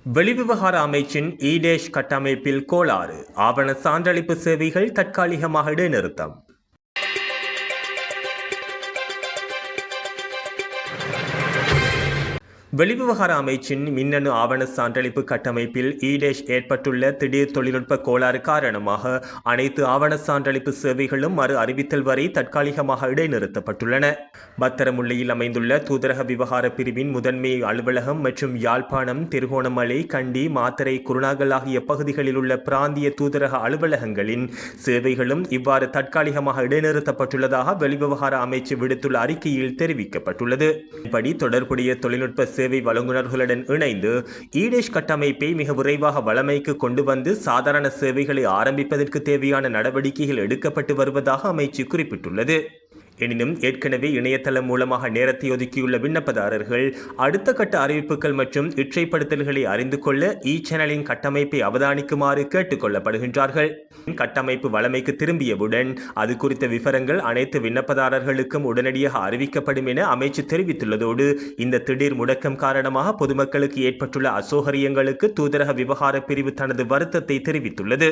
வெளிவிவகார அமைச்சின் ஈடேஷ் கட்டமைப்பில் கோளாறு, ஆவண சான்றளிப்பு சேவைகள் தற்காலிகமாக இடைநிறுத்தம். வெளிவிவகார அமைச்சின் மின்னணு ஆவண சான்றளிப்பு கட்டமைப்பில் ஈடேஷ் ஏற்பட்டுள்ள திடீர் தொழில்நுட்ப கோளாறு காரணமாக அனைத்து ஆவண சான்றளிப்பு சேவைகளும் மறு அறிவித்தல் வரை தற்காலிகமாக இடைநிறுத்தப்பட்டுள்ளன. பத்தரமுல்லையில் அமைந்துள்ள தூதரக விவகார பிரிவின் முதன்மை அலுவலகம் மற்றும் யாழ்ப்பாணம், திருகோணமலை, கண்டி, மாத்தறை, குருணாகல் ஆகிய பகுதிகளில் உள்ள பிராந்திய தூதரக அலுவலகங்களின் சேவைகளும் இவ்வாறு தற்காலிகமாக இடைநிறுத்தப்பட்டுள்ளதாக வெளிவிவகார அமைச்சு விடுத்துள்ள அறிக்கையில் தெரிவிக்கப்பட்டுள்ளது. இப்படி தொடர்புடைய தொழில்நுட்ப சேவை வழங்குநர்களுடன் இணைந்து ஈடேஷ் கட்டமைப்பை மிக விரைவாக வளமைக்கு கொண்டு வந்து சாதாரண சேவைகளை ஆரம்பிப்பதற்கு தேவையான நடவடிக்கைகள் எடுக்கப்பட்டு வருவதாக அமைச்சு குறிப்பிட்டுள்ளது. எனினும் ஏற்கனவே இணையதளம் மூலமாக நேரத்தை ஒதுக்கியுள்ள விண்ணப்பதாரர்கள் அடுத்த கட்ட அறிவிப்புகள் மற்றும் இற்றைப்படுத்தல்களை அறிந்து கொள்ள சேனலின் கட்டமைப்பை அவதானிக்குமாறு கேட்டுக் கொள்ளப்படுகின்றார்கள். கட்டமைப்பு வளமைக்கு திரும்பியவுடன் அது குறித்த விவரங்கள் அனைத்து விண்ணப்பதாரர்களுக்கும் உடனடியாக அறிவிக்கப்படும் என அமைச்சு தெரிவித்துள்ளதோடு இந்த திடீர் முடக்கம் காரணமாக பொதுமக்களுக்கு ஏற்பட்டுள்ள அசௌகரியங்களுக்கு தூதரக விவகார பிரிவு தனது வருத்தத்தை தெரிவித்துள்ளது.